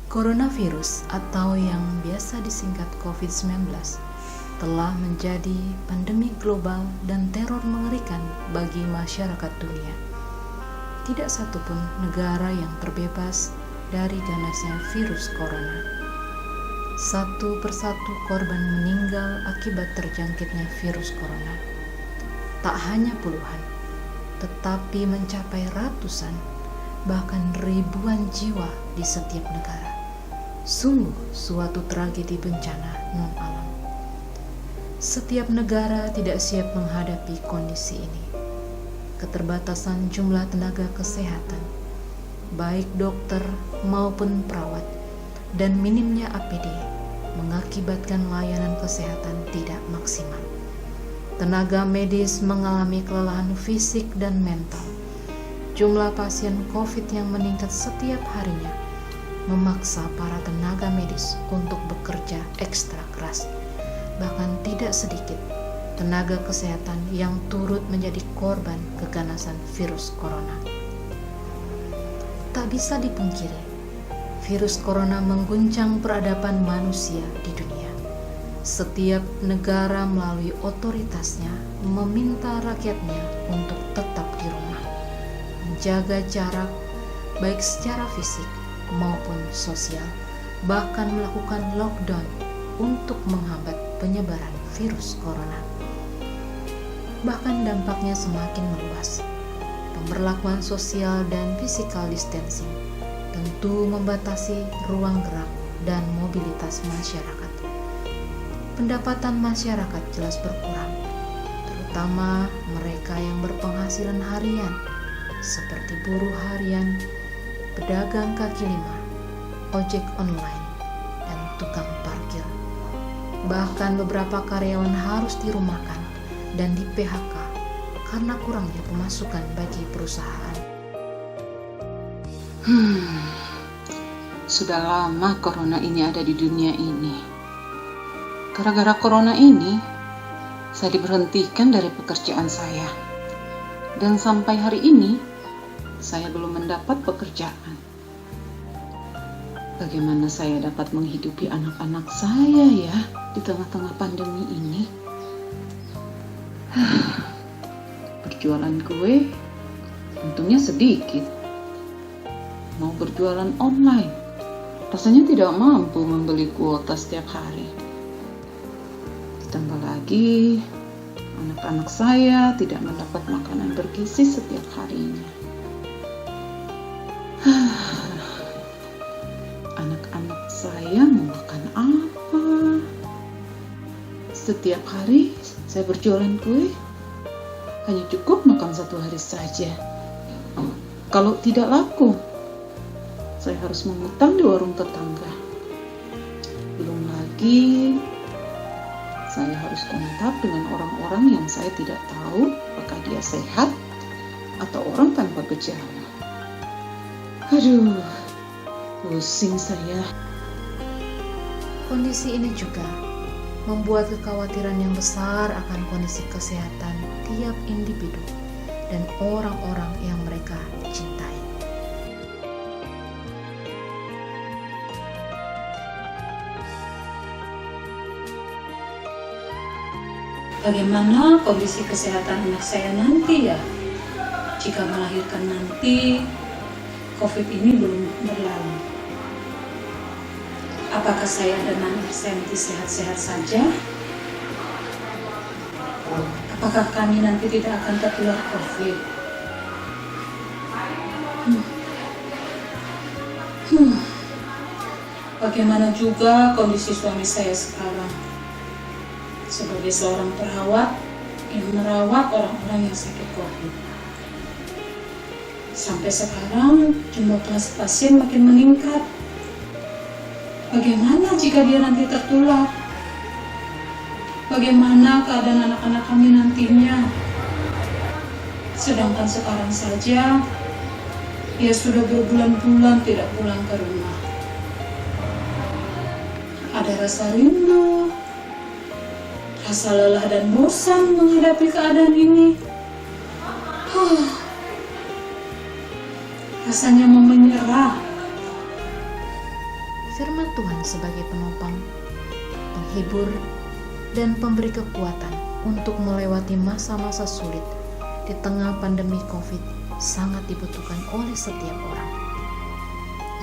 Coronavirus atau yang biasa disingkat COVID-19 telah menjadi pandemi global dan teror mengerikan bagi masyarakat dunia. Tidak satupun negara yang terbebas dari ganasnya virus corona. Satu persatu korban meninggal akibat terjangkitnya virus corona. Tak hanya puluhan, tetapi mencapai ratusan, bahkan ribuan jiwa di setiap negara. Sungguh suatu tragedi bencana non-alam. Setiap negara tidak siap menghadapi kondisi ini. Keterbatasan jumlah tenaga kesehatan, baik dokter maupun perawat, dan minimnya APD mengakibatkan layanan kesehatan tidak maksimal. Tenaga medis mengalami kelelahan fisik dan mental. Jumlah pasien COVID yang meningkat setiap harinya memaksa para tenaga medis untuk bekerja ekstra keras. Bahkan tidak sedikit tenaga kesehatan yang turut menjadi korban keganasan virus corona. Tak bisa dipungkiri, virus corona mengguncang peradaban manusia di dunia. Setiap negara melalui otoritasnya meminta rakyatnya untuk tetap di rumah, menjaga jarak baik secara fisik maupun sosial, bahkan melakukan lockdown untuk menghambat penyebaran virus corona. Bahkan dampaknya semakin meluas. Pemberlakuan sosial dan physical distancing tentu membatasi ruang gerak dan mobilitas masyarakat. Pendapatan masyarakat jelas berkurang, terutama mereka yang berpenghasilan harian seperti buruh harian, pedagang kaki lima, ojek online, dan tukang parkir. Bahkan beberapa karyawan harus dirumahkan dan di PHK karena kurangnya pemasukan bagi perusahaan. Sudah lama corona ini ada di dunia ini. Gara-gara corona ini, saya diberhentikan dari pekerjaan saya. Dan sampai hari ini, saya belum mendapat pekerjaan. Bagaimana saya dapat menghidupi anak-anak saya ya di tengah-tengah pandemi ini? Berjualan kue untungnya sedikit. Mau berjualan online, rasanya tidak mampu membeli kuota setiap hari. Ditambah lagi, anak-anak saya tidak mendapat makanan bergizi setiap harinya. Anak-anak saya mau makan apa? Setiap hari saya berjualan kue, hanya cukup makan satu hari saja. Kalau tidak laku, saya harus mengutang di warung tetangga. Belum lagi, saya harus kontak dengan orang-orang yang saya tidak tahu apakah dia sehat atau orang tanpa gejala. Aduh, pusing saya. Kondisi ini juga membuat kekhawatiran yang besar akan kondisi kesehatan tiap individu dan orang-orang yang mereka cintai. Bagaimana kondisi kesehatan anak saya nanti ya? Jika melahirkan nanti, COVID ini belum berlalu. Apakah saya dan anak saya nanti sehat-sehat saja? Apakah kami nanti tidak akan tertular COVID? Bagaimana juga kondisi suami saya sekarang? Sebagai seorang perawat yang merawat orang-orang yang sakit COVID. Sampai sekarang jumlah pasien makin meningkat. Bagaimana jika dia nanti tertular? Bagaimana keadaan anak-anak kami nantinya? Sedangkan sekarang saja ia sudah berbulan-bulan tidak pulang ke rumah. Ada rasa rindu, rasa lelah dan bosan menghadapi keadaan ini. Rasanya mau menyerah. firman Tuhan sebagai penopang, penghibur, dan pemberi kekuatan untuk melewati masa-masa sulit di tengah pandemi COVID sangat dibutuhkan oleh setiap orang.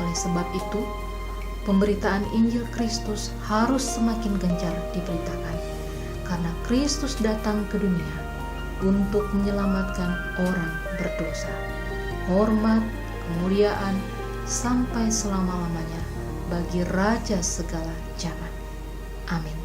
Oleh sebab itu, pemberitaan Injil Kristus harus semakin gencar diberitakan, karena Kristus datang ke dunia untuk menyelamatkan orang berdosa. Hormat, kemuliaan, sampai selama-lamanya bagi Raja segala zaman. Amin.